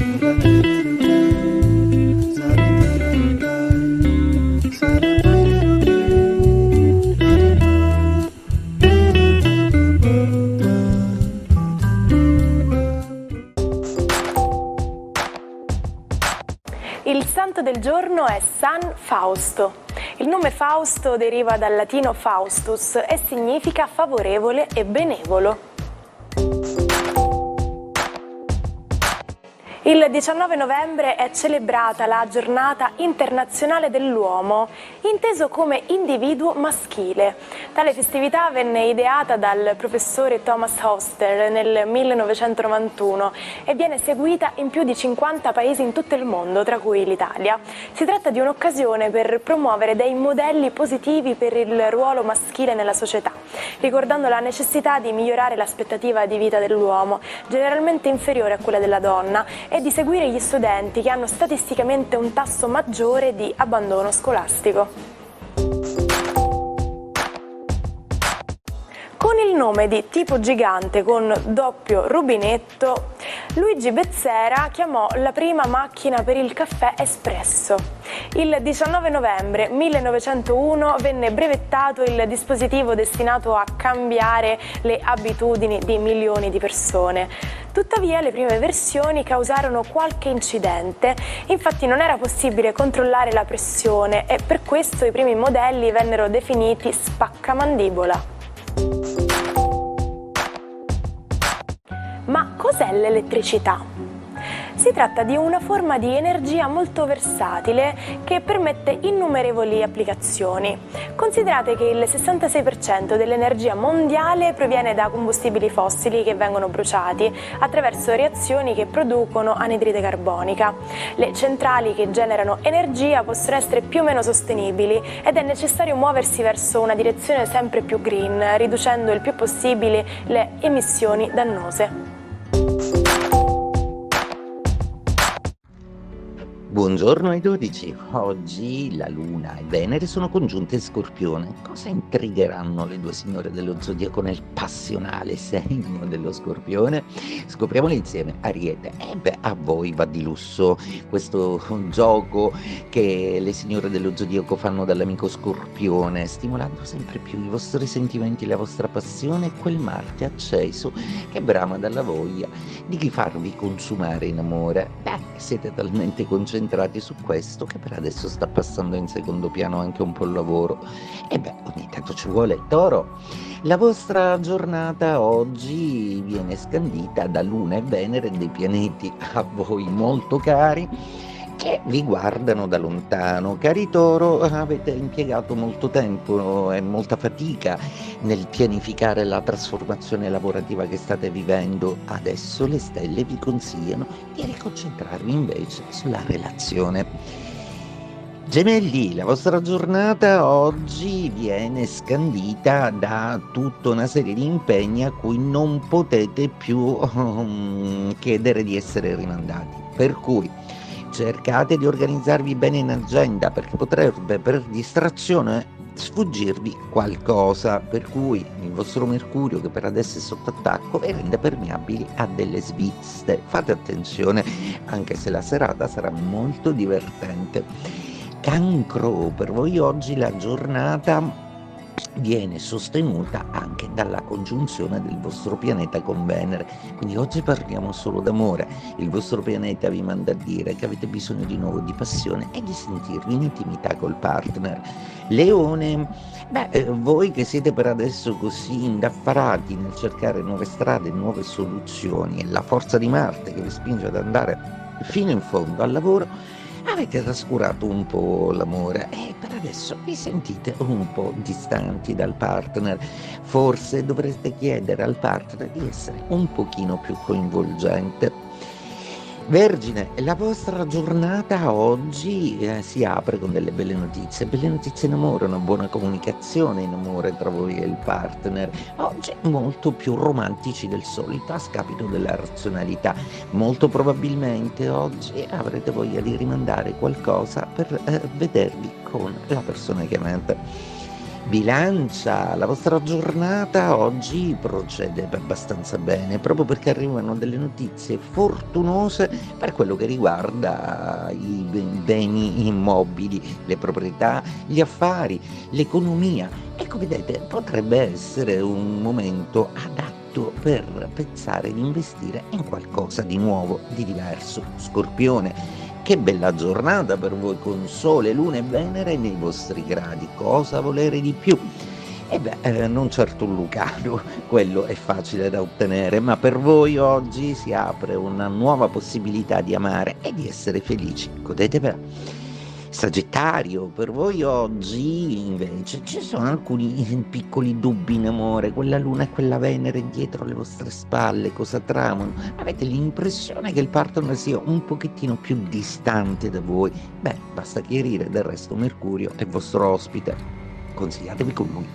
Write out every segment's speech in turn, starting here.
Il santo del giorno è San Fausto. Il nome Fausto deriva dal latino Faustus e significa favorevole e benevolo. Il 19 novembre è celebrata la Giornata internazionale dell'uomo, inteso come individuo maschile. Tale festività venne ideata dal professore Thomas Hoster nel 1991 e viene seguita in più di 50 paesi in tutto il mondo, tra cui l'Italia. Si tratta di un'occasione per promuovere dei modelli positivi per il ruolo maschile nella società, ricordando la necessità di migliorare l'aspettativa di vita dell'uomo, generalmente inferiore a quella della donna, e di seguire gli studenti che hanno statisticamente un tasso maggiore di abbandono scolastico. Con il nome di tipo gigante con doppio rubinetto, Luigi Bezzera chiamò la prima macchina per il caffè espresso. Il 19 novembre 1901 venne brevettato il dispositivo destinato a cambiare le abitudini di milioni di persone. Tuttavia le prime versioni causarono qualche incidente, infatti non era possibile controllare la pressione e per questo i primi modelli vennero definiti spaccamandibola. Ma cos'è l'elettricità? Si tratta di una forma di energia molto versatile che permette innumerevoli applicazioni. Considerate che il 66% dell'energia mondiale proviene da combustibili fossili che vengono bruciati attraverso reazioni che producono anidride carbonica. Le centrali che generano energia possono essere più o meno sostenibili ed è necessario muoversi verso una direzione sempre più green, riducendo il più possibile le emissioni dannose. Buongiorno ai 12. Oggi la Luna e Venere sono congiunte in Scorpione. Cosa intrigheranno le due signore dello zodiaco nel passionale segno dello Scorpione? Scopriamolo insieme. Ariete. A voi va di lusso questo gioco che le signore dello zodiaco fanno dall'amico Scorpione, stimolando sempre più i vostri sentimenti, la vostra passione e quel Marte acceso che brama dalla voglia di farvi consumare in amore. Siete talmente concentrati su questo che per adesso sta passando in secondo piano anche un po' il lavoro. Ogni tanto ci vuole. Toro, la vostra giornata oggi viene scandita da Luna e Venere, dei pianeti a voi molto cari che vi guardano da lontano. Cari Toro, avete impiegato molto tempo e molta fatica nel pianificare la trasformazione lavorativa che state vivendo. Adesso le stelle vi consigliano di riconcentrarvi invece sulla relazione. Gemelli, la vostra giornata oggi viene scandita da tutta una serie di impegni a cui non potete più chiedere di essere rimandati. Per cui cercate di organizzarvi bene in agenda, perché potrebbe per distrazione sfuggirvi qualcosa, per cui il vostro Mercurio, che per adesso è sotto attacco, vi rende permeabili a delle sviste. Fate attenzione, anche se la serata sarà molto divertente. Cancro, per voi oggi la giornata viene sostenuta anche dalla congiunzione del vostro pianeta con Venere, quindi oggi parliamo solo d'amore. Il vostro pianeta vi manda a dire che avete bisogno di nuovo di passione e di sentirvi in intimità col partner. Leone, voi che siete per adesso così indaffarati nel cercare nuove strade, nuove soluzioni, e la forza di Marte che vi spinge ad andare fino in fondo al lavoro, avete trascurato un po' l'amore e per adesso vi sentite un po' distanti dal partner. Forse dovreste chiedere al partner di essere un pochino più coinvolgente. Vergine, la vostra giornata oggi si apre con delle belle notizie in amore, una buona comunicazione in amore tra voi e il partner. Oggi molto più romantici del solito a scapito della razionalità. Molto probabilmente oggi avrete voglia di rimandare qualcosa per vedervi con la persona che amate. Bilancia, la vostra giornata oggi procede abbastanza bene, proprio perché arrivano delle notizie fortunose per quello che riguarda i beni immobili, le proprietà, gli affari, l'economia. Ecco, vedete, potrebbe essere un momento adatto per pensare di investire in qualcosa di nuovo, di diverso. Scorpione, che bella giornata per voi con Sole, Luna e Venere nei vostri gradi. Cosa volere di più? Non certo un lucano, quello è facile da ottenere, ma per voi oggi si apre una nuova possibilità di amare e di essere felici. Godetevela. Sagittario, per voi oggi invece ci sono alcuni piccoli dubbi in amore, quella Luna e quella Venere dietro le vostre spalle, cosa tramano? Avete l'impressione che il partner sia un pochettino più distante da voi? Basta chiarire, del resto Mercurio è vostro ospite, consigliatevi con lui.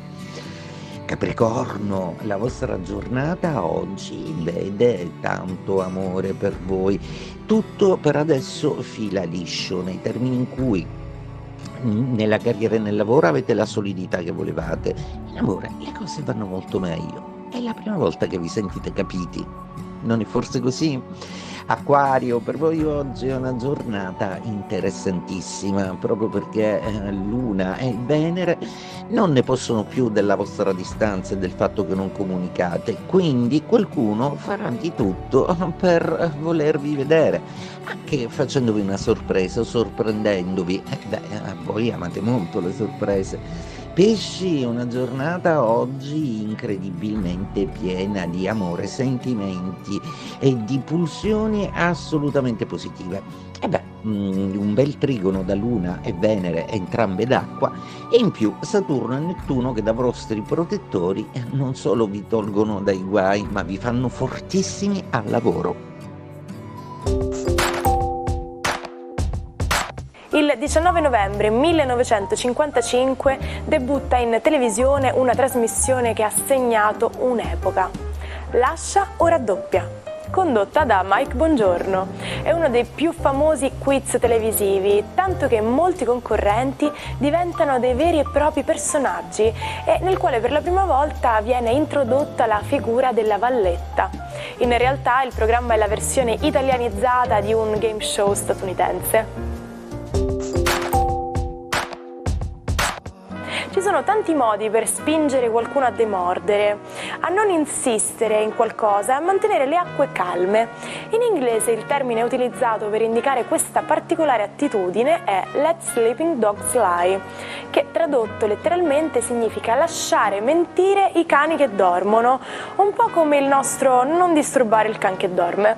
Capricorno, la vostra giornata oggi vede tanto amore per voi. Tutto per adesso fila liscio, nei termini in cui nella carriera e nel lavoro avete la solidità che volevate. In amore le cose vanno molto meglio. È la prima volta che vi sentite capiti. Non è forse così? Acquario, per voi oggi è una giornata interessantissima, proprio perché Luna e Venere non ne possono più della vostra distanza e del fatto che non comunicate, quindi qualcuno farà di tutto per volervi vedere, anche facendovi una sorpresa o sorprendendovi. Voi amate molto le sorprese. Pesci, una giornata oggi incredibilmente piena di amore, sentimenti e di pulsioni assolutamente positive. Un bel trigono da Luna e Venere, entrambe d'acqua, e in più Saturno e Nettuno che da vostri protettori non solo vi tolgono dai guai, ma vi fanno fortissimi al lavoro. Il 19 novembre 1955 debutta in televisione una trasmissione che ha segnato un'epoca. Lascia o raddoppia, condotta da Mike Bongiorno. È uno dei più famosi quiz televisivi, tanto che molti concorrenti diventano dei veri e propri personaggi e nel quale per la prima volta viene introdotta la figura della valletta. In realtà il programma è la versione italianizzata di un game show statunitense. Ci sono tanti modi per spingere qualcuno a demordere, a non insistere in qualcosa e a mantenere le acque calme. In inglese il termine utilizzato per indicare questa particolare attitudine è "let sleeping dogs lie", che tradotto letteralmente significa lasciare mentire i cani che dormono, un po' come il nostro "non disturbare il can che dorme".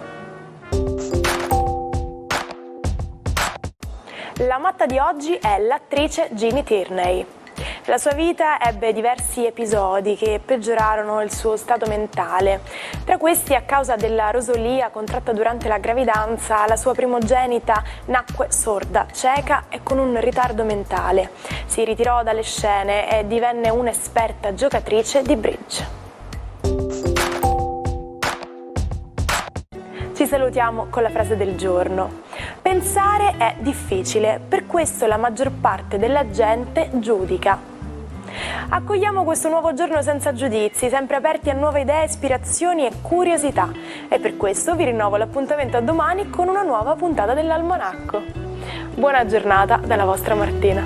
La matta di oggi è l'attrice Ginny Tierney. La sua vita ebbe diversi episodi che peggiorarono il suo stato mentale. Tra questi, a causa della rosolia contratta durante la gravidanza, la sua primogenita nacque sorda, cieca e con un ritardo mentale. Si ritirò dalle scene e divenne un'esperta giocatrice di bridge. Ci salutiamo con la frase del giorno. Pensare è difficile, per questo la maggior parte della gente giudica. Accogliamo questo nuovo giorno senza giudizi, sempre aperti a nuove idee, ispirazioni e curiosità. E per questo vi rinnovo l'appuntamento a domani con una nuova puntata dell'Almanacco. Buona giornata dalla vostra Martina.